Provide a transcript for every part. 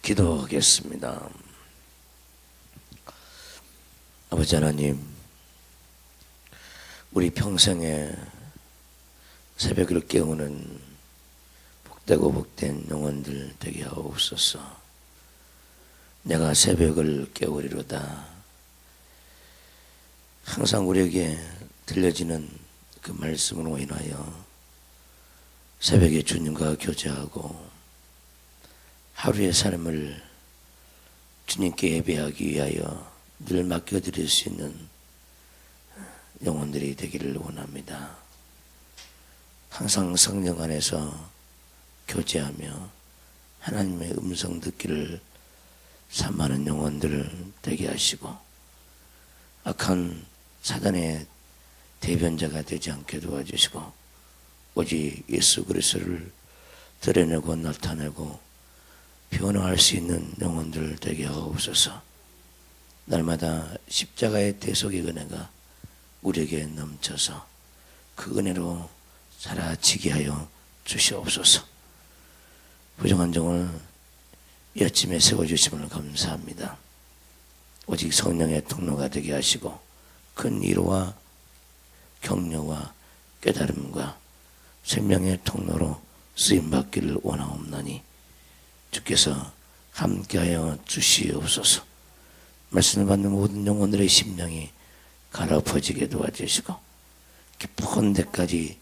기도하겠습니다. 아버지 하나님, 우리 평생에 새벽을 깨우는 복되고 복된 영혼들 되게 하옵소서. 내가 새벽을 깨우리로다. 항상 우리에게 들려지는 그 말씀으로 인하여 새벽에 주님과 교제하고 하루의 삶을 주님께 예배하기 위하여 늘 맡겨드릴 수 있는 영혼들이 되기를 원합니다. 항상 성령 안에서 교제하며 하나님의 음성 듣기를 삼하는 영혼들을 되게 하시고 악한 사단의 대변자가 되지 않게 도와주시고 오직 예수 그리스도를 드러내고 나타내고 변화할 수 있는 영혼들 되게 하옵소서. 날마다 십자가의 대속의 은혜가 우리에게 넘쳐서 그 은혜로 살아지게 하여 주시옵소서. 부정한 종을 이 아침에 세워주심을 감사합니다. 오직 성령의 통로가 되게 하시고 큰 위로와 격려와 깨달음과 생명의 통로로 쓰임받기를 원하옵나니 주께서 함께하여 주시옵소서. 말씀을 받는 모든 영혼들의 심령이 갈아엎어지게 도와주시고 깊은 데까지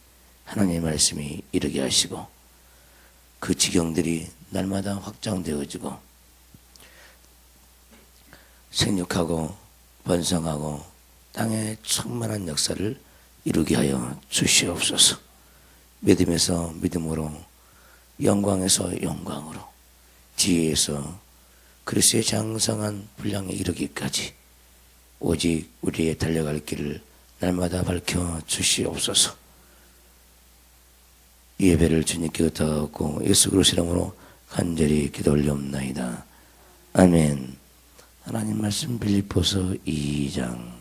하나님의 말씀이 이르게 하시고 그 지경들이 날마다 확장되어지고 생육하고 번성하고 땅에 충만한 역사를 이루게 하여 주시옵소서. 믿음에서 믿음으로, 영광에서 영광으로, 지혜에서 그리스도의 장성한 분량에 이르기까지 오직 우리의 달려갈 길을 날마다 밝혀 주시옵소서. 이 예배를 주님께 의탁하고 예수 그리스도 이름으로 간절히 기도 올리옵나이다. 아멘. 하나님 말씀 빌립보서 2장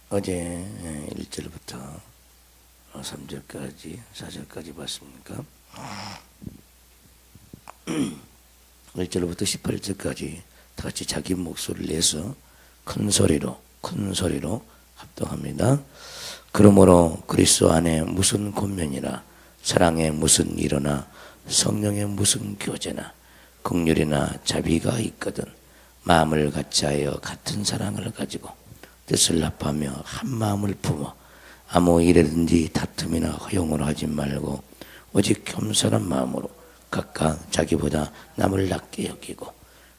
어제 1절부터 3절까지 4절까지 봤습니까? 1절부터 18절까지 다 같이 자기 목소리를 내서 큰 소리로 합동합니다. 그러므로 그리스도 안에 무슨 권면이나 사랑에 무슨 일어나 성령의 무슨 교제나 긍휼이나 자비가 있거든 마음을 같이하여 같은 사랑을 가지고 뜻을 합하며 한 마음을 품어 아무 일에든지 다툼이나 허용을 하지 말고 오직 겸손한 마음으로 각각 자기보다 남을 낮게 여기고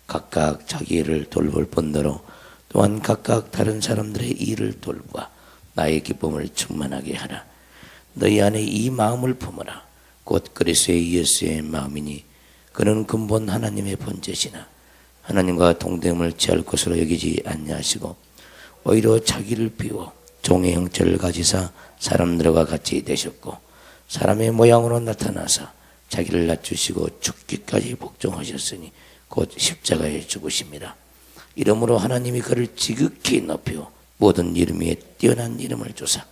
각각 자기 일을 돌볼 뿐더러 또한 각각 다른 사람들의 일을 돌보아 나의 기쁨을 충만하게 하라. 너희 안에 이 마음을 품어라. 곧 그리스도의 예수의 마음이니 그는 근본 하나님의 본체시나 하나님과 동등을 취할 것으로 여기지 아니하시고 오히려 자기를 비워 종의 형체를 가지사 사람들과 같이 되셨고 사람의 모양으로 나타나사 자기를 낮추시고 죽기까지 복종하셨으니 곧 십자가에 죽으십니다. 이러므로 하나님이 그를 지극히 높여 모든 이름 위에 뛰어난 이름을 주사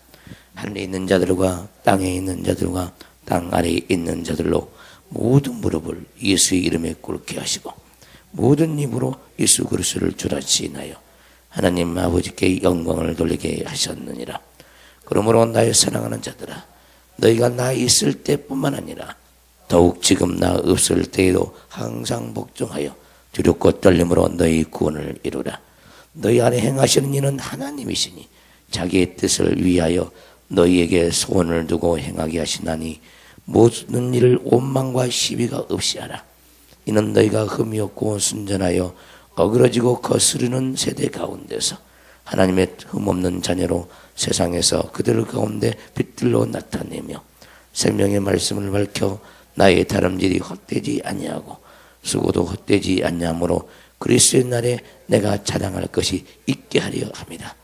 하늘에 있는 자들과 땅에 있는 자들과 땅 아래에 있는 자들로 모든 무릎을 예수의 이름에 꿇게 하시고 모든 입으로 예수 그리스도를 주라 시인하여 하나님 아버지께 영광을 돌리게 하셨느니라. 그러므로 나의 사랑하는 자들아 너희가 나 있을 때뿐만 아니라 더욱 지금 나 없을 때에도 항상 복종하여 두렵고 떨림으로 너희 구원을 이루라. 너희 안에 행하시는 이는 하나님이시니 자기의 뜻을 위하여 너희에게 소원을 두고 행하게 하시나니 모든 일을 원망과 시비가 없이 하라. 이는 너희가 흠이 없고 순전하여 어그러지고 거스르는 세대 가운데서 하나님의 흠없는 자녀로 세상에서 그들 가운데 빛들로 나타내며 생명의 말씀을 밝혀 나의 다름질이 헛되지 아니하고 수고도 헛되지 아니하므로 그리스도의 날에 내가 자랑할 것이 있게 하려 합니다.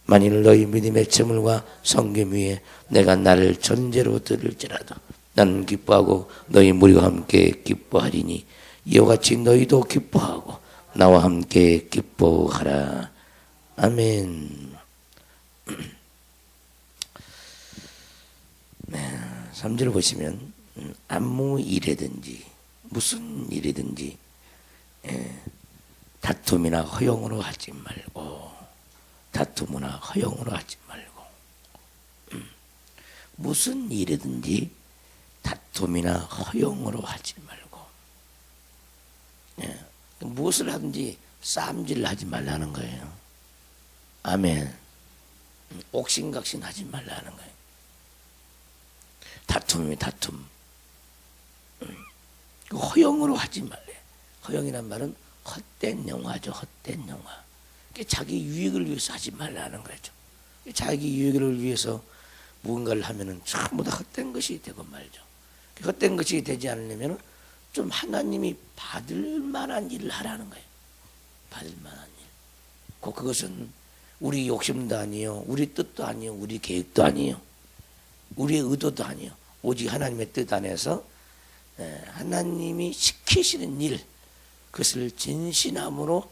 만일 너희 믿음의 재물과 성김 위에 내가 나를 전제로 들을지라도 나는 기뻐하고 너희 무리와 함께 기뻐하리니 이와 같이 너희도 기뻐하고 나와 함께 기뻐하라. 아멘. 네, 3절 보시면 아무 일이든지 무슨 일이든지 다툼이나 허용으로 하지 말고, 다툼이나 허용으로 하지 말고, 무슨 일이든지 다툼이나 허용으로 하지 말고, 무엇을 하든지 싸움질 하지 말라는 거예요. 아멘. 옥신각신 하지 말라는 거예요. 다툼이 다툼. 허용으로 하지 말래. 허용이란 말은 헛된 영화죠. 헛된 영화. 자기 유익을 위해서 하지 말라는 거죠. 자기 유익을 위해서 무언가를 하면은 전부 다 헛된 것이 되고 말죠. 헛된 것이 되지 않으려면 좀 하나님이 받을 만한 일을 하라는 거예요. 받을 만한 일. 그것은 우리 욕심도 아니요, 우리 뜻도 아니요, 우리 계획도 아니요, 우리의 의도도 아니요. 오직 하나님의 뜻 안에서 하나님이 시키시는 일, 그것을 진실함으로,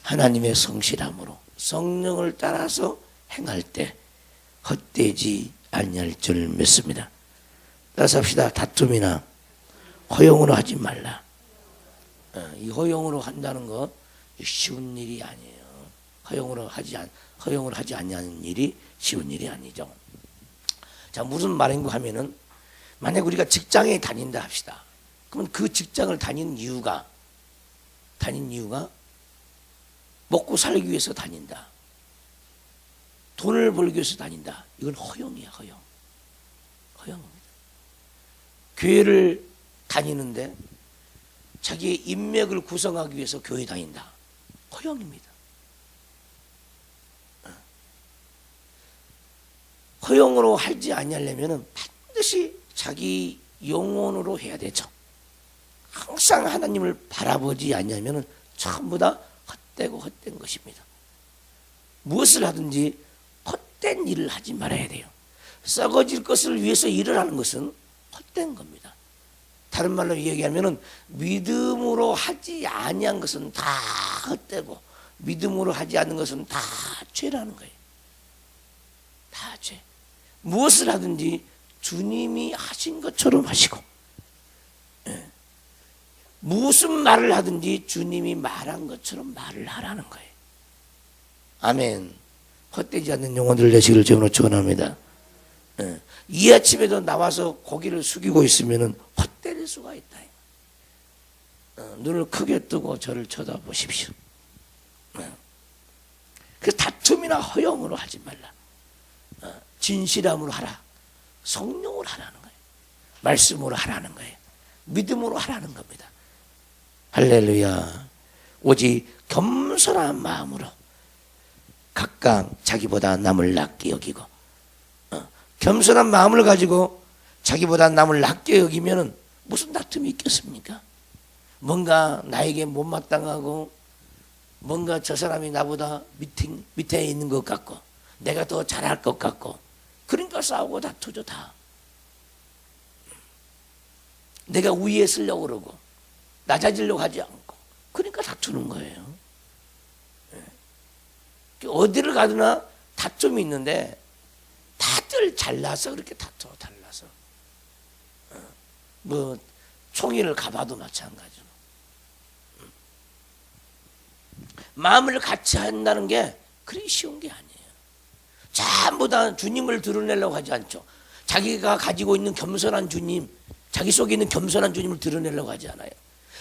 하나님의 성실함으로, 성령을 따라서 행할 때 헛되지 아니할 줄 믿습니다. 따라서 합시다. 다툼이나 허용으로 하지 말라. 이 허용으로 한다는 거 쉬운 일이 아니에요. 허용으로 하지 아니하는 일이 쉬운 일이 아니죠. 자, 무슨 말인가 하면은, 만약 우리가 직장에 다닌다 합시다. 그러면 그 직장을 다니는 이유가 먹고 살기 위해서 다닌다, 돈을 벌기 위해서 다닌다. 이건 허용이야. 허용입니다. 교회를 다니는데 자기의 인맥을 구성하기 위해서 교회 다닌다. 허용입니다. 허용으로 하지 아니하려면 반드시 자기 영혼으로 해야 되죠. 항상 하나님을 바라보지 않으면 전부 다 헛되고 헛된 것입니다. 무엇을 하든지 헛된 일을 하지 말아야 돼요. 썩어질 것을 위해서 일을 하는 것은 헛된 겁니다. 다른 말로 얘기하면 믿음으로 하지 아니한 것은 다 헛되고, 믿음으로 하지 않는 것은 다 죄라는 거예요. 다 죄. 무엇을 하든지 주님이 하신 것처럼 하시고, 무슨 말을 하든지 주님이 말한 것처럼 말을 하라는 거예요. 아멘. 헛되지 않는 영혼들 되시기를 주님으로 축원합니다. 이 아침에도 나와서 고개를 숙이고 있으면 헛될 수가 있다. 눈을 크게 뜨고 저를 쳐다보십시오. 그 다툼이나 허용으로 하지 말라. 진실함으로 하라. 성령으로 하라는 거예요. 말씀으로 하라는 거예요. 믿음으로 하라는 겁니다. 할렐루야. 오직 겸손한 마음으로 각각 자기보다 남을 낮게 여기고, 겸손한 마음을 가지고 자기보다 남을 낮게 여기면 무슨 다툼이 있겠습니까? 뭔가 나에게 못마땅하고, 뭔가 저 사람이 나보다 밑에 있는 것 같고, 내가 더 잘할 것 같고, 그러니까 싸우고 다투죠. 다 내가 우위에 쓰려고 그러고 낮아지려고 하지 않고, 그러니까 다투는 거예요. 어디를 가거나 다툼이 있는데 다들 잘나서 그렇게 다투어. 달라서 뭐 총회를 가봐도 마찬가지로 마음을 같이 한다는 게 그리 쉬운 게 아니에요. 전부 다 주님을 드러내려고 하지 않죠. 자기가 가지고 있는 겸손한 주님, 자기 속에 있는 겸손한 주님을 드러내려고 하지 않아요.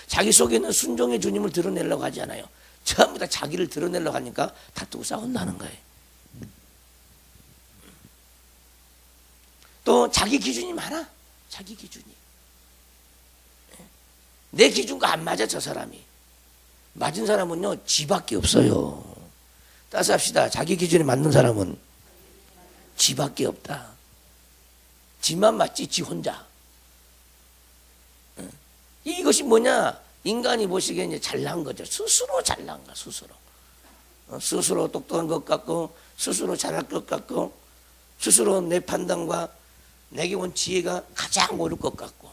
자기 속에 있는 순종의 주님을 드러내려고 하지 않아요. 전부 다 자기를 드러내려고 하니까 다투고 싸운다는 거예요. 또 자기 기준이 많아. 자기 기준이. 내 기준과 안 맞아. 저 사람이. 맞은 사람은요 지밖에 없어요. 따서 합시다. 자기 기준에 맞는 사람은 지밖에 없다. 지만 맞지 지 혼자. 이것이 뭐냐? 인간이 보시기에 이제 잘난 거죠. 스스로 잘난 거. 스스로 똑똑한 것 같고, 스스로 잘할 것 같고, 스스로 내 판단과 내게 온 지혜가 가장 옳을 것 같고,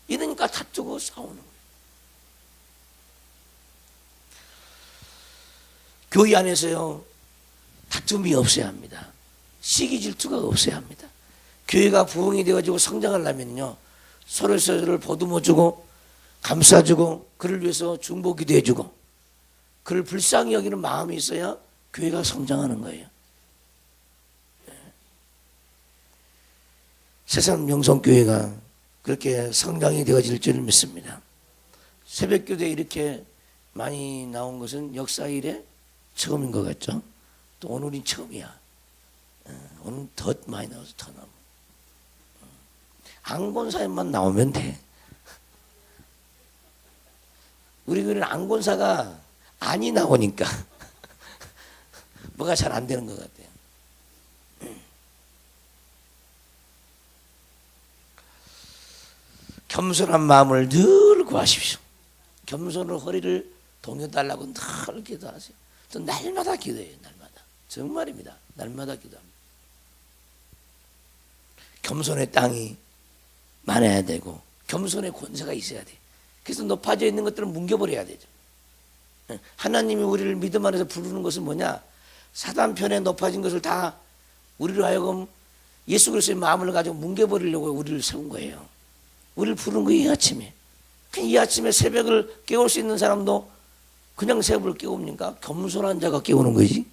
이러니까 다투고 싸우는 거예요. 교회 안에서요 다툼이 없어야 합니다. 시기 질투가 없어야 합니다. 교회가 부흥이 되어가지고 성장하려면요, 서로를 보듬어주고 감싸주고 그를 위해서 중보 기도해주고 그를 불쌍히 여기는 마음이 있어야 교회가 성장하는 거예요. 세상 명성교회가 그렇게 성장이 되어질 줄 믿습니다. 새벽교대에 이렇게 많이 나온 것은 역사 이래 처음인 것 같죠. 또 오늘이 처음이야. 오늘 더 많이 나와서 더 나와. 안곤사에만 나오면 돼. 우리 교회는 안곤사가 안이 나오니까 뭐가 잘 안 되는 것 같아요. 겸손한 마음을 늘 구하십시오. 겸손으로 허리를 동여달라고 늘 기도하세요. 또 날마다 기도해요. 날마다. 정말입니다. 날마다 기도합니다. 겸손의 땅이 많아야 되고 겸손의 권세가 있어야 돼. 그래서 높아져 있는 것들은 뭉개버려야 되죠. 하나님이 우리를 믿음 안에서 부르는 것은 뭐냐? 사단 편에 높아진 것을 다 우리로 하여금 예수 그리스도의 마음을 가지고 뭉개버리려고 우리를 세운 거예요. 우리를 부른 거예요. 이 아침에. 이 아침에 새벽을 깨울 수 있는 사람도 그냥 새벽을 깨웁니까? 겸손한 자가 깨우는 거지.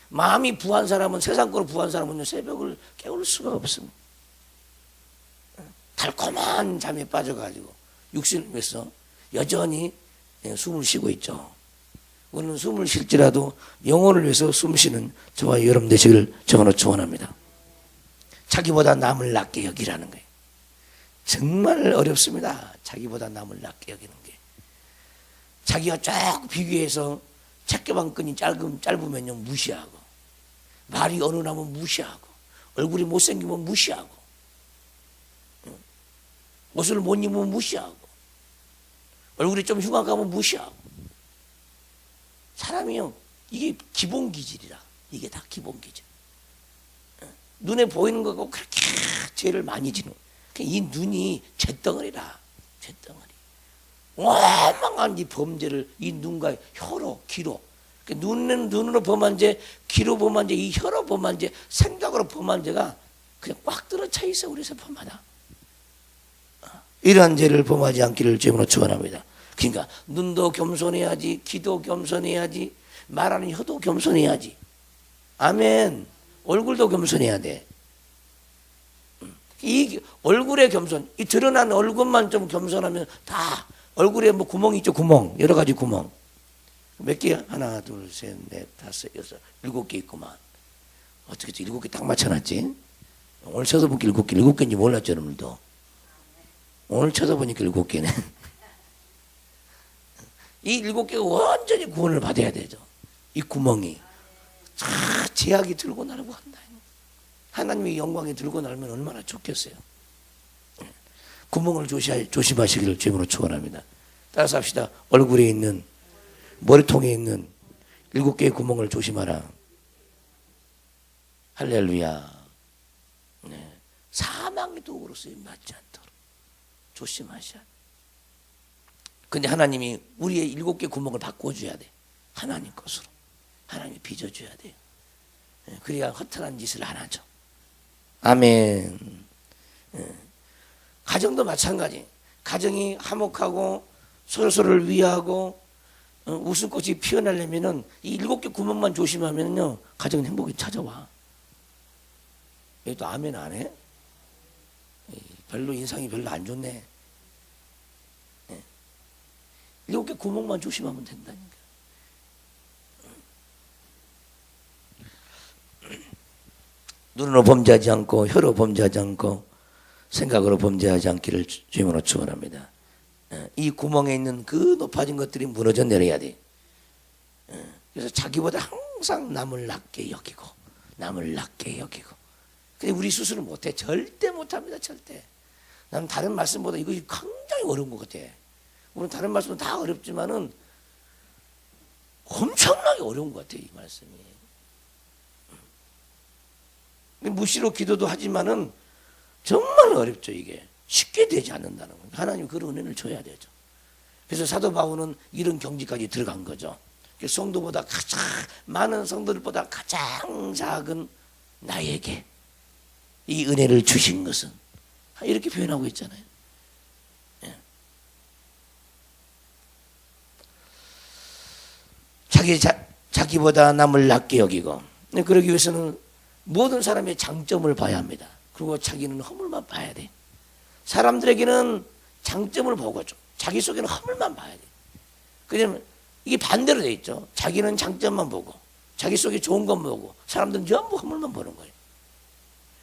마음이 부한 사람은, 세상 거로 부한 사람은 새벽을 깨울 수가 없습니다. 달콤한 잠에 빠져가지고 육신을 위해서 여전히 숨을 쉬고 있죠. 우리는 숨을 쉴지라도 영혼을 위해서 숨 쉬는 저와 여러분 되시기를 정으로 축원합니다. 자기보다 남을 낮게 여기라는 거예요. 정말 어렵습니다. 자기보다 남을 낮게 여기는 게. 자기가 쫙 비교해서 책게방 끈이 짧으면요 무시하고, 말이 어눌하면 무시하고, 얼굴이 못생기면 무시하고, 옷을 못 입으면 무시하고, 얼굴이 좀 흉악하면 무시하고. 사람이요, 이게 기본 기질이라. 이게 다 기본 기질. 눈에 보이는 거고 그렇게 죄를 많이 지는. 이 눈이 잿덩어리라. 잿덩어리. 어마어마한 이 범죄를 이 눈과 혀로, 귀로. 눈으로 범한 죄, 귀로 범한 죄, 이 혀로 범한 죄, 생각으로 범한 죄가 그냥 꽉 들어차 있어. 우리에서 범하다. 이러한 죄를 범하지 않기를 주님으로 축원합니다. 그러니까 눈도 겸손해야지, 귀도 겸손해야지, 말하는 혀도 겸손해야지. 아멘. 얼굴도 겸손해야 돼. 이 얼굴의 겸손, 이 드러난 얼굴만 좀 겸손하면 다 얼굴에 뭐 구멍이 있죠. 구멍, 여러 가지 구멍. 몇 개? 하나, 둘, 셋, 넷, 다섯, 여섯, 7개 있구만. 어떻게 7개 딱 맞춰놨지? 오늘 쳐다보니까 7개, 7개인지 몰랐죠, 여러분도. 오늘 쳐다보니까 7개네. 이 7개가 완전히 구원을 받아야 되죠. 이 구멍이. 제약이 들고 나라고 한다. 하나님의 영광이 들고 날면 얼마나 좋겠어요. 구멍을 조심하시기를 주님으로 축원합니다. 따라서 합시다. 얼굴에 있는, 머리통에 있는 7개의 구멍을 조심하라. 할렐루야. 네. 사망의 도구로 쓰임 맞지 않도록 조심하셔야 돼. 근데 하나님이 우리의 7개 구멍을 바꿔줘야 돼. 하나님 것으로. 하나님이 빚어줘야 돼요. 그래야 허탈한 짓을 안 하죠. 아멘. 가정도 마찬가지. 가정이 화목하고 서로서로를 위하고 웃음꽃이 피어나려면은 이 7개 구멍만 조심하면요 가정은 행복이 찾아와. 여기도 아멘 안 해? 별로 인상이 별로 안 좋네. 7개 구멍만 조심하면 된다니까. 눈으로 범죄하지 않고 혀로 범죄하지 않고 생각으로 범죄하지 않기를 주님으로 축원합니다. 이 구멍에 있는 그 높아진 것들이 무너져 내려야 돼. 그래서 자기보다 항상 남을 낮게 여기고 남을 낮게 여기고. 근데 우리 스스로 못해. 절대 못합니다. 절대. 나는 다른 말씀보다 이것이 굉장히 어려운 것 같아. 물론 다른 말씀은 다 어렵지만은 엄청나게 어려운 것 같아. 이 말씀이. 무시로 기도도 하지만은 정말 어렵죠. 이게 쉽게 되지 않는다는 거예요. 하나님 그런 은혜를 줘야 되죠. 그래서 사도 바울은 이런 경지까지 들어간 거죠. 성도보다 가장 많은 성도들보다 가장 작은 나에게 이 은혜를 주신 것은 이렇게 표현하고 있잖아요. 예. 자기보다 남을 낮게 여기고, 그러기 위해서는 모든 사람의 장점을 봐야 합니다. 그리고 자기는 허물만 봐야 돼. 사람들에게는 장점을 보고 자기 속에는 허물만 봐야 돼. 그러면 이게 반대로 돼 있죠. 자기는 장점만 보고 자기 속에 좋은 것 보고 사람들은 전부 허물만 보는 거예요.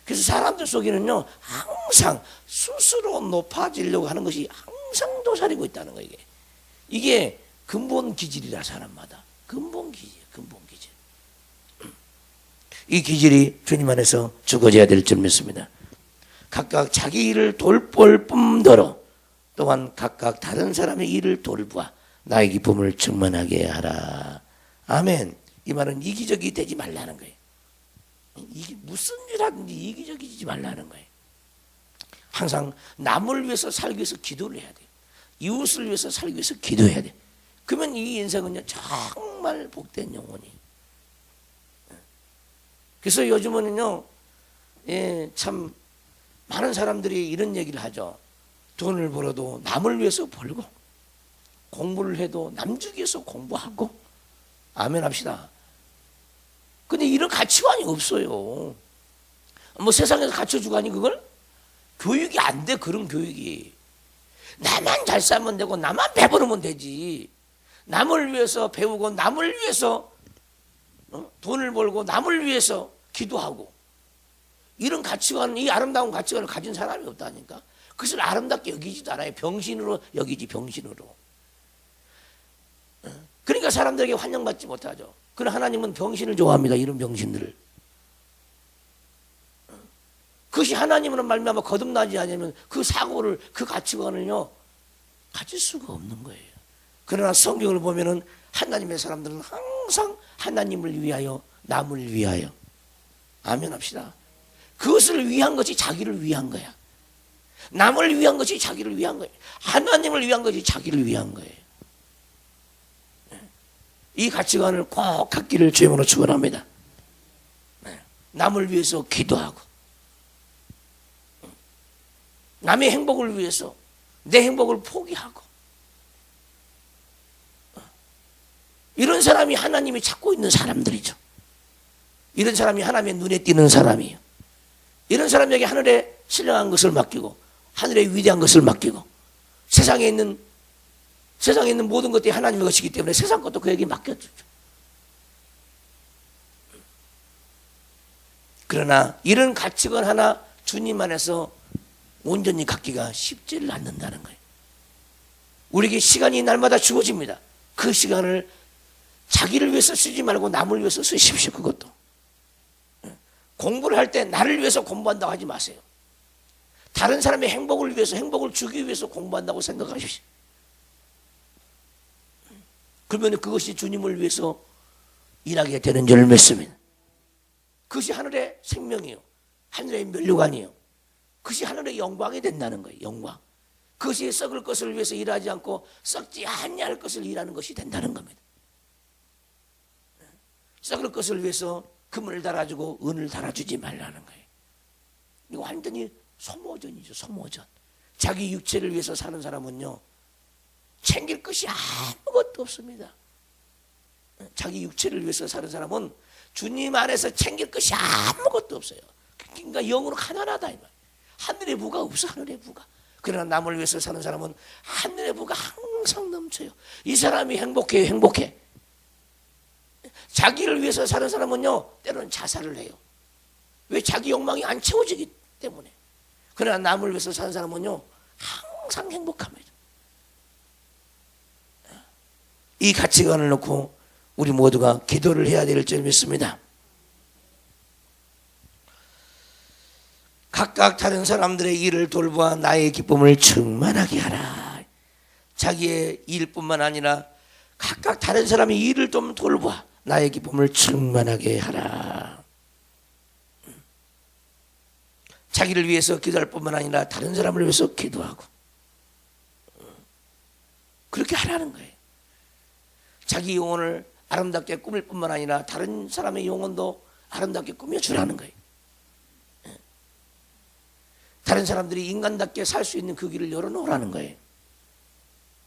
그래서 사람들 속에는요 항상 스스로 높아지려고 하는 것이 항상 도사리고 있다는 거예요. 이게 근본 기질이라, 사람마다 근본 기질, 근본 기질. 이 기질이 주님 안에서 죽어져야 될 줄 믿습니다. 각각 자기 일을 돌볼 뿐더러 또한 각각 다른 사람의 일을 돌보아 나의 기쁨을 충만하게 하라. 아멘. 이 말은 이기적이 되지 말라는 거예요. 이게 무슨 일하든지 이기적이지 말라는 거예요. 항상 남을 위해서 살기 위해서 기도를 해야 돼요. 이웃을 위해서 살기 위해서 기도해야 돼요. 그러면 이 인생은요 정말 복된 영혼이. 그래서 요즘은요 참 많은 사람들이 이런 얘기를 하죠. 돈을 벌어도 남을 위해서 벌고 공부를 해도 남주기 위해서 공부하고. 아멘 합시다. 근데 이런 가치관이 없어요. 뭐 세상에서 갖춰주고 하니 그걸 교육이 안 돼. 그런 교육이. 나만 잘 살면 되고 나만 배부르면 되지. 남을 위해서 배우고 남을 위해서 돈을 벌고 남을 위해서 기도하고, 이런 가치관, 이 아름다운 가치관을 가진 사람이 없다니까. 그것을 아름답게 여기지도 않아요. 병신으로 여기지, 병신으로. 그러니까 사람들에게 환영받지 못하죠. 그러나 하나님은 병신을 좋아합니다. 이런 병신들을. 그것이 하나님으로 말미암아 거듭나지 않으면 그 사고를, 그 가치관을요 가질 수가 없는 거예요. 그러나 성경을 보면은 하나님의 사람들은 항상 하나님을 위하여, 남을 위하여. 아멘 합시다. 그것을 위한 것이 자기를 위한 거야. 남을 위한 것이 자기를 위한 거예요. 하나님을 위한 것이 자기를 위한 거예요. 이 가치관을 꼭 갖기를 주님으로 축원합니다. 남을 위해서 기도하고 남의 행복을 위해서 내 행복을 포기하고, 이런 사람이 하나님이 찾고 있는 사람들이죠. 이런 사람이 하나님의 눈에 띄는 사람이에요. 이런 사람에게 하늘에 신령한 것을 맡기고 하늘의 위대한 것을 맡기고, 세상에 있는 모든 것들이 하나님의 것이기 때문에 세상 것도 그에게 맡겨주죠. 그러나 이런 가치관 하나 주님 안에서 온전히 갖기가 쉽지를 않는다는 거예요. 우리에게 시간이 날마다 주어집니다. 그 시간을 자기를 위해서 쓰지 말고 남을 위해서 쓰십시오. 그것도 공부를 할 때 나를 위해서 공부한다고 하지 마세요. 다른 사람의 행복을 위해서, 행복을 주기 위해서 공부한다고 생각하십시오. 그러면 그것이 주님을 위해서 일하게 되는 줄 믿습니다. 그것이 하늘의 생명이요, 하늘의 면류관이요, 그것이 하늘의 영광이 된다는 거예요. 영광. 그것이 썩을 것을 위해서 일하지 않고 썩지 아니할 것을 일하는 것이 된다는 겁니다. 썩을 것을 위해서 금을 달아주고 은을 달아주지 말라는 거예요. 이거 완전히 소모전이죠. 소모전. 자기 육체를 위해서 사는 사람은요 챙길 것이 아무것도 없습니다. 자기 육체를 위해서 사는 사람은 주님 안에서 챙길 것이 아무것도 없어요. 그러니까 영으로 가난하다 이 말. 하늘의 부가 없어. 하늘의 부가. 그러나 남을 위해서 사는 사람은 하늘의 부가 항상 넘쳐요. 이 사람이 행복해요. 행복해. 자기를 위해서 사는 사람은요 때로는 자살을 해요. 왜? 자기 욕망이 안 채워지기 때문에. 그러나 남을 위해서 사는 사람은요 항상 행복합니다. 이 가치관을 놓고 우리 모두가 기도를 해야 될 줄 믿습니다. 각각 다른 사람들의 일을 돌보아 나의 기쁨을 충만하게 하라. 자기의 일뿐만 아니라 각각 다른 사람의 일을 좀 돌보아 나의 기쁨을 충만하게 하라. 자기를 위해서 기도할 뿐만 아니라 다른 사람을 위해서 기도하고 그렇게 하라는 거예요. 자기 영혼을 아름답게 꾸밀 뿐만 아니라 다른 사람의 영혼도 아름답게 꾸며주라는 거예요. 다른 사람들이 인간답게 살 수 있는 그 길을 열어놓으라는 거예요.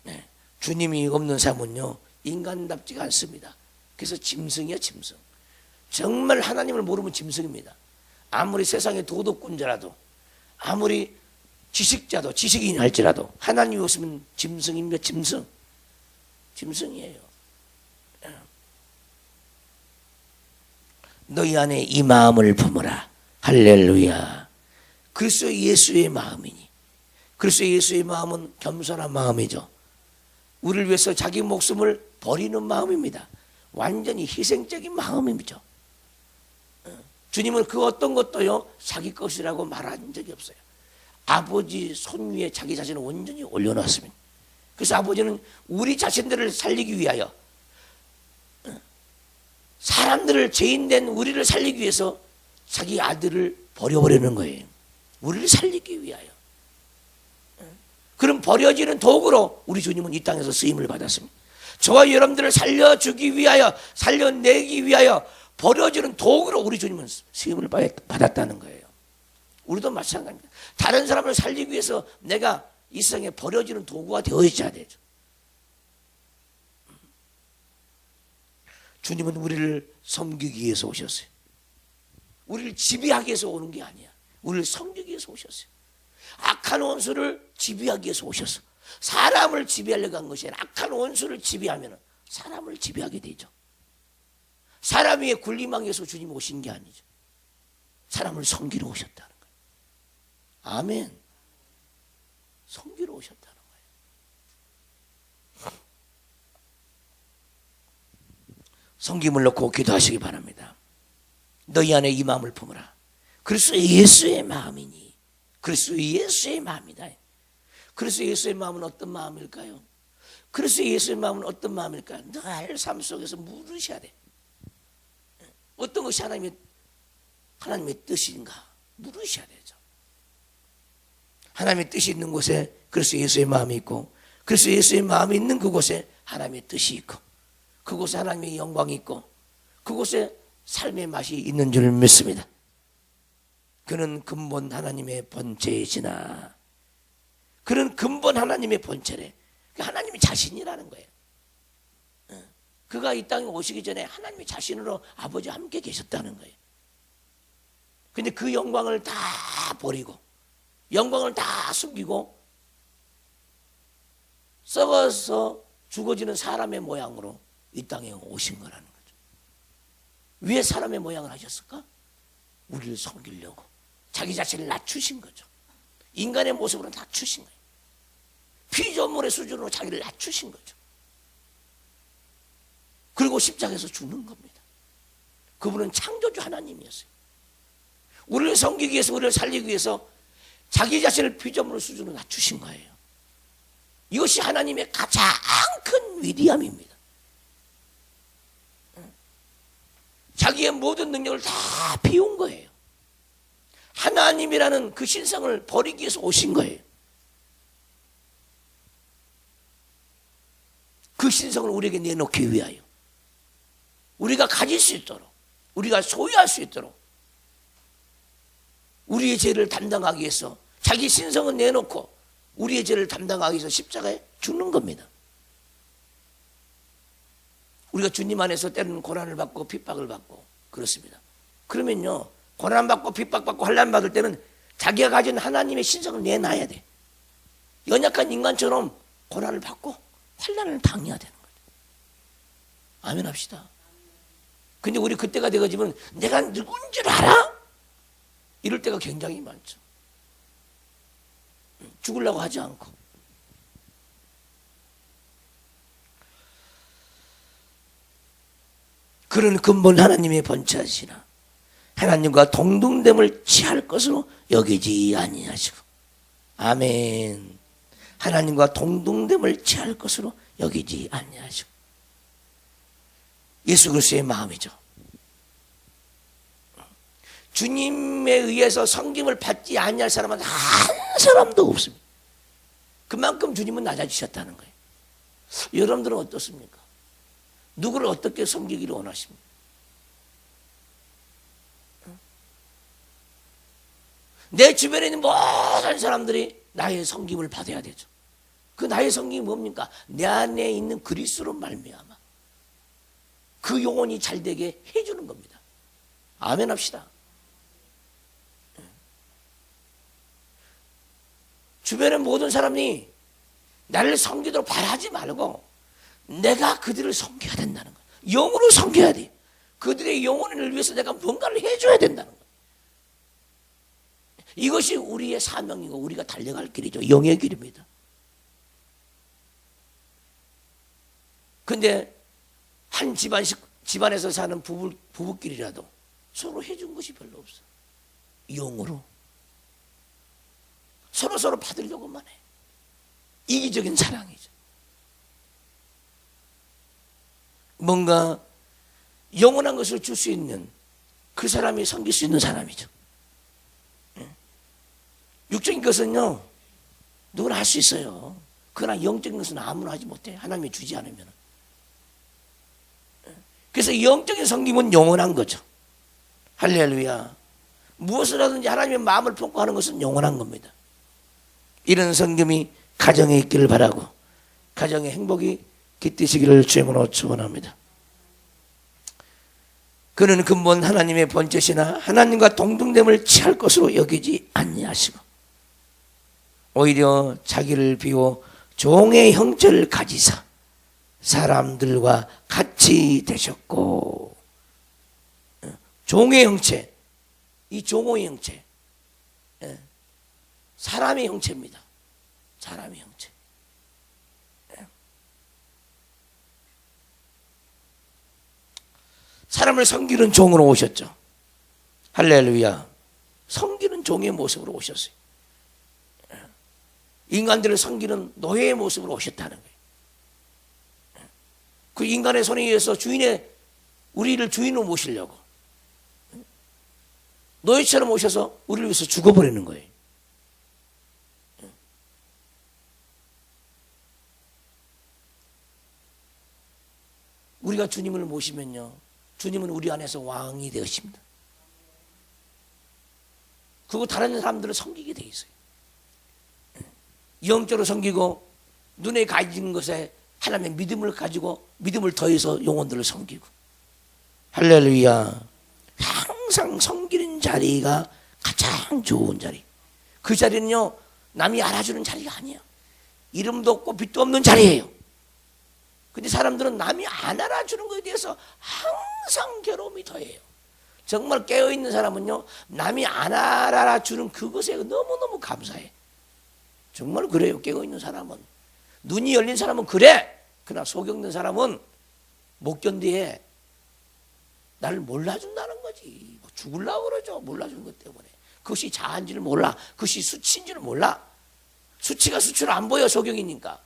네. 주님이 없는 삶은요 인간답지가 않습니다. 그래서 짐승이야 짐승. 정말 하나님을 모르면 짐승입니다. 아무리 세상의 도덕군자라도 아무리 지식자도 지식인이 할지라도 하나님이 없으면 짐승입니다. 짐승. 짐승이에요. 너희 안에 이 마음을 품으라. 할렐루야. 그리스도 예수의 마음이니. 그리스도 예수의 마음은 겸손한 마음이죠. 우리를 위해서 자기 목숨을 버리는 마음입니다. 완전히 희생적인 마음이죠. 주님은 그 어떤 것도요 자기 것이라고 말한 적이 없어요. 아버지 손 위에 자기 자신을 온전히 올려놨습니다. 그래서 아버지는 우리 자신들을 살리기 위하여, 사람들을 죄인된 우리를 살리기 위해서 자기 아들을 버려버리는 거예요. 우리를 살리기 위하여. 그럼 버려지는 도구로 우리 주님은 이 땅에서 쓰임을 받았습니다. 저와 여러분들을 살려주기 위하여, 살려내기 위하여 버려지는 도구로 우리 주님은 쓰임을 받았다는 거예요. 우리도 마찬가지입니다. 다른 사람을 살리기 위해서 내가 이 세상에 버려지는 도구가 되어야 되죠. 주님은 우리를 섬기기 위해서 오셨어요. 우리를 지배하기 위해서 오는 게 아니야. 우리를 섬기기 위해서 오셨어요. 악한 원수를 지배하기 위해서 오셨어. 사람을 지배하려고 한 것이 아니라 악한 원수를 지배하면 사람을 지배하게 되죠. 사람 위에 군림하기 위해서 주님이 오신 게 아니죠. 사람을 섬기러 오셨다는 거예요. 아멘. 섬기러 오셨다는 거예요. 섬김을 놓고 기도하시기 바랍니다. 너희 안에 이 마음을 품으라. 그리스도 예수의 마음이니. 그리스도 예수의 마음이다. 그리스도 예수의 마음은 어떤 마음일까요? 그리스도 예수의 마음은 어떤 마음일까요? 늘 삶 속에서 물으셔야 돼. 어떤 것이 하나님의 뜻인가 물으셔야 되죠. 하나님의 뜻이 있는 곳에 그리스도 예수의 마음이 있고, 그리스도 예수의 마음이 있는 그곳에 하나님의 뜻이 있고, 그곳에 하나님의 영광이 있고, 그곳에 삶의 맛이 있는 줄 믿습니다. 그는 근본 하나님의 본체이시나. 그는 근본 하나님의 본체래. 하나님이 자신이라는 거예요. 그가 이 땅에 오시기 전에 하나님이 자신으로 아버지와 함께 계셨다는 거예요. 근데 그 영광을 다 버리고, 영광을 다 숨기고, 썩어서 죽어지는 사람의 모양으로 이 땅에 오신 거라는 거죠. 왜 사람의 모양을 하셨을까? 우리를 섬기려고 자기 자신을 낮추신 거죠. 인간의 모습으로 낮추신 거예요. 피조물의 수준으로 자기를 낮추신 거죠. 그리고 십자가에서 죽는 겁니다. 그분은 창조주 하나님이었어요. 우리를 섬기기 위해서, 우리를 살리기 위해서 자기 자신을 피조물 수준으로 낮추신 거예요. 이것이 하나님의 가장 큰 위대함입니다. 자기의 모든 능력을 다 비운 거예요. 하나님이라는 그 신성을 버리기 위해서 오신 거예요. 그 신성을 우리에게 내놓기 위하여, 우리가 가질 수 있도록, 우리가 소유할 수 있도록 우리의 죄를 담당하기 위해서 자기 신성을 내놓고 우리의 죄를 담당하기 위해서 십자가에 죽는 겁니다. 우리가 주님 안에서 때로는 고난을 받고 핍박을 받고 그렇습니다. 그러면요, 고난받고 핍박받고 환난 받을 때는 자기가 가진 하나님의 신성을 내놔야 돼. 연약한 인간처럼 고난을 받고 환난을 당해야 되는 거죠. 아멘 합시다. 근데 우리 그때가 되어지면 내가 누군 줄 알아? 이럴 때가 굉장히 많죠. 죽으려고 하지 않고. 그런 근본 하나님의 본체시나 하나님과 동등됨을 취할 것으로 여기지 아니하시고. 아멘. 하나님과 동등됨을 취할 것으로 여기지 아니하시고. 예수 그리스도의 마음이죠. 주님에 의해서 섬김을 받지 아니할 사람은 한 사람도 없습니다. 그만큼 주님은 낮아지셨다는 거예요. 여러분들은 어떻습니까? 누구를 어떻게 섬기기를 원하십니까? 내 주변에 있는 모든 사람들이 나의 섬김을 받아야 되죠. 그 나의 섬김이 뭡니까? 내 안에 있는 그리스도로 말미암아 그 영혼이 잘되게 해주는 겁니다. 아멘 합시다. 주변의 모든 사람이 나를 섬기도록 바라지 말고 내가 그들을 섬겨야 된다는 거예요. 영으로 섬겨야 돼. 그들의 영혼을 위해서 내가 뭔가를 해줘야 된다는 거예요. 이것이 우리의 사명이고 우리가 달려갈 길이죠. 영의 길입니다. 근데 한 집안에서 사는 부부끼리라도 서로 해준 것이 별로 없어. 영으로. 서로 받으려고만 해. 이기적인 사랑이죠. 뭔가 영원한 것을 줄 수 있는 그 사람이 섬길 수 있는 사람이죠. 육적인 것은요, 누구나 할 수 있어요. 그러나 영적인 것은 아무나 하지 못해. 하나님이 주지 않으면. 그래서 영적인 섬김은 영원한 거죠. 할렐루야. 무엇을 하든지 하나님의 마음을 품고 하는 것은 영원한 겁니다. 이런 섬김이 가정에 있기를 바라고 가정의 행복이 깃드시기를 주님으로 축원합니다. 그는 근본 하나님의 번제시나 하나님과 동등됨을 취할 것으로 여기지 아니하시고 오히려 자기를 비워 종의 형체를 가지사 사람들과 같이 되셨고, 종의 형체, 이 종의 형체, 사람의 형체입니다. 사람의 형체. 사람을 섬기는 종으로 오셨죠. 할렐루야. 섬기는 종의 모습으로 오셨어요. 인간들을 섬기는 노예의 모습으로 오셨다는 거예요. 그 인간의 손에 의해서 우리를 주인으로 모시려고 노예처럼 오셔서 우리를 위해서 죽어버리는 거예요. 우리가 주님을 모시면요, 주님은 우리 안에서 왕이 되십니다. 그리고 다른 사람들을 섬기게 돼 있어요. 영적으로 섬기고 눈에 가진 것에 하나님의 믿음을 가지고 믿음을 더해서 영혼들을 섬기고. 할렐루야. 항상 섬기는 자리가 가장 좋은 자리. 그 자리는요, 남이 알아주는 자리가 아니에요. 이름도 없고 빛도 없는 자리예요. 근데 사람들은 남이 안 알아주는 것에 대해서 항상 괴로움이 더해요. 정말 깨어있는 사람은요, 남이 안 알아주는 그것에 너무너무 감사해. 정말 그래요. 깨어있는 사람은. 눈이 열린 사람은 그래. 그러나 속 없는 사람은 못 견디해. 나를 몰라준다는 거지. 죽으려고 그러죠. 몰라주는 것 때문에. 그것이 자아인지를 몰라. 그것이 수치인지를 몰라. 수치가 수치로 안 보여. 속영이니까.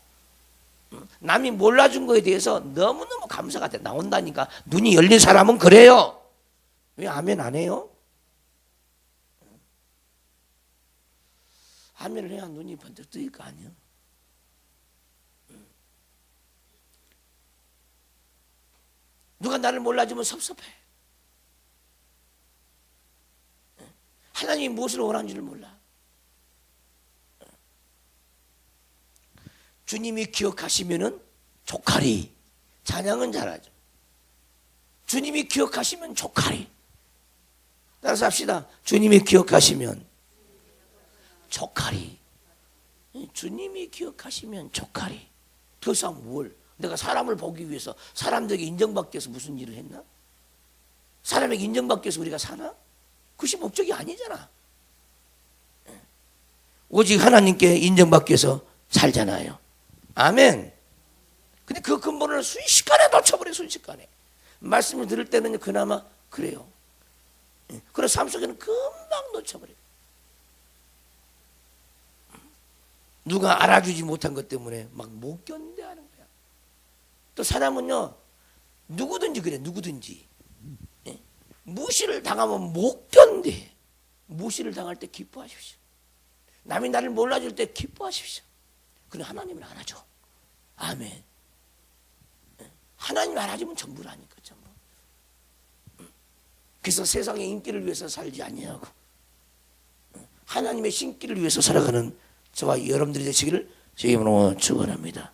남이 몰라준 거에 대해서 너무너무 감사가 나온다니까. 눈이 열린 사람은 그래요. 왜 아멘 안 해요? 아멘을 해야 눈이 번쩍 뜨일 거 아니에요. 누가 나를 몰라주면 섭섭해. 하나님이 무엇을 원하는지를 몰라. 주님이 기억하시면은 족하리. 찬양은 잘하죠. 주님이 기억하시면 족하리. 따라서 합시다. 주님이 기억하시면 족하리. 주님이 기억하시면 족하리. 더 이상 뭘? 내가 사람을 보기 위해서, 사람들에게 인정받기 위해서 무슨 일을 했나? 사람에게 인정받기 위해서 우리가 사나? 그것이 목적이 아니잖아. 오직 하나님께 인정받기 위해서 살잖아요. 아멘. 근데 그 근본을 순식간에 놓쳐버려. 순식간에. 말씀을 들을 때는 그나마 그래요. 그래서 삶 속에는 금방 놓쳐버려요. 누가 알아주지 못한 것 때문에 막 못 견뎌하는 거야. 또 사람은요, 누구든지 그래. 누구든지 무시를 당하면 못 견뎌. 무시를 당할 때 기뻐하십시오. 남이 나를 몰라줄 때 기뻐하십시오. 근데 하나님은 알아줘. 아멘. 하나님 알아주면 전부라니까. 전부. 그래서 세상의 인기를 위해서 살지 아니하고 하나님의 신기를 위해서 살아가는 저와 여러분들이 되시기를 주의 이름으로 축원합니다.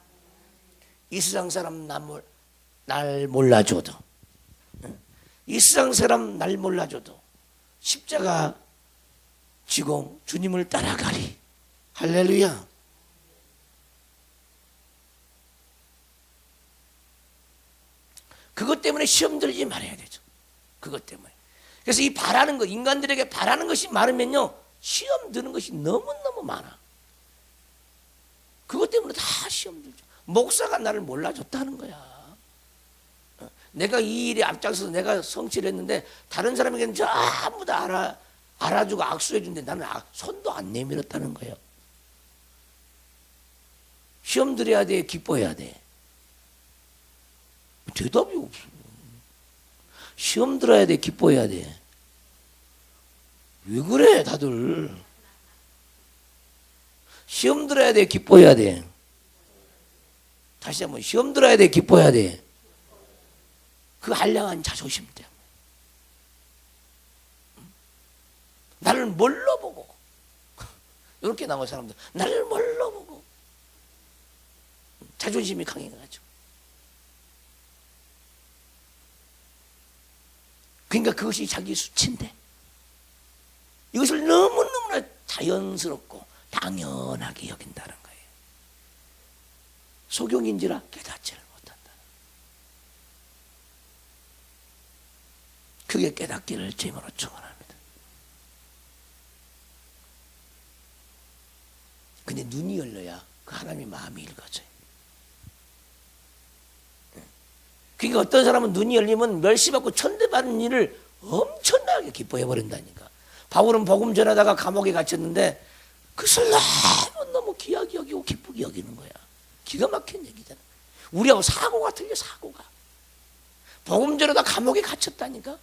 이 세상 사람 날 몰라줘도, 이 세상 사람 날 몰라줘도 십자가 지고 주님을 따라가리. 할렐루야. 그것 때문에 시험 들지 말아야 되죠. 그것 때문에. 그래서 이 바라는 것, 인간들에게 바라는 것이 많으면요, 시험 드는 것이 너무너무 많아. 그것 때문에 다 시험 들죠. 목사가 나를 몰라줬다는 거야. 내가 이 일에 앞장서서 내가 성취를 했는데 다른 사람에게는 전부 다 알아주고 악수해 주는데 나는 손도 안 내밀었다는 거예요. 시험 들어야 돼, 기뻐해야 돼. 대답이 없어. 시험 들어야 돼, 기뻐해야 돼. 왜 그래 다들. 시험 들어야 돼, 기뻐해야 돼. 다시 한번, 시험 들어야 돼, 기뻐해야 돼. 그 한량한 자존심 때문에. 나를 뭘로 보고, 이렇게 나온 사람들, 나를 뭘로 보고. 자존심이 강해가지고. 그러니까 그것이 자기 수치인데, 이것을 너무너무나 자연스럽고 당연하게 여긴다는 거예요. 속용인지라 깨닫지를 못한다. 그게 깨닫기를 주님으로 축원합니다. 근데 눈이 열려야 그 하나님의 마음이 읽어져요. 그러니까 어떤 사람은 눈이 열리면 멸시받고 천대받는 일을 엄청나게 기뻐해 버린다니까. 바울은 복음 전하다가 감옥에 갇혔는데 그것을 너무 귀하게 여기고 기쁘게 여기는 거야. 기가 막힌 얘기잖아. 우리하고 사고가 틀려. 사고가. 복음 전하다 감옥에 갇혔다니까.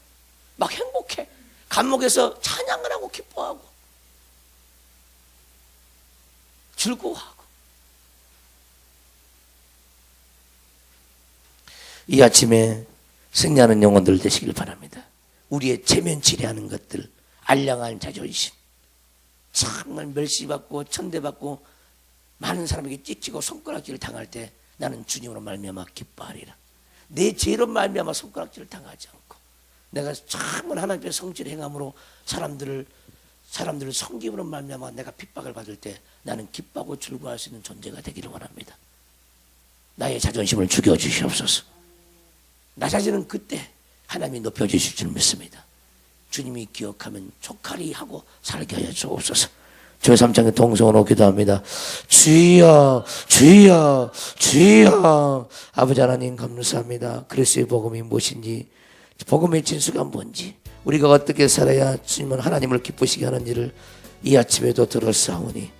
막 행복해. 감옥에서 찬양을 하고 기뻐하고 즐거워하고. 이 아침에 승리하는 영혼들 되시길 바랍니다. 우리의 체면치레하는 것들, 알량한 자존심, 정말 멸시받고 천대받고 많은 사람에게 찍히고 손가락질을 당할 때 나는 주님으로 말미암아 기뻐하리라. 내 죄로 말미암아 손가락질을 당하지 않고 내가 정말 하나님의 성질을 행함으로 사람들을 섬김으로 말미암아 내가 핍박을 받을 때 나는 기뻐하고 즐거워할 수 있는 존재가 되기를 원합니다. 나의 자존심을 죽여주시옵소서. 나 자신은 그때 하나님이 높여주실 줄 믿습니다. 주님이 기억하면 족하리 하고 살게 하여 주옵소서. 저 3장의 동성으로 기도합니다. 주여, 주여, 주여. 아버지 하나님 감사합니다. 그리스도의 복음이 무엇인지, 복음의 진수가 뭔지, 우리가 어떻게 살아야 주님은 하나님을 기쁘시게 하는지를 이 아침에도 들었사오니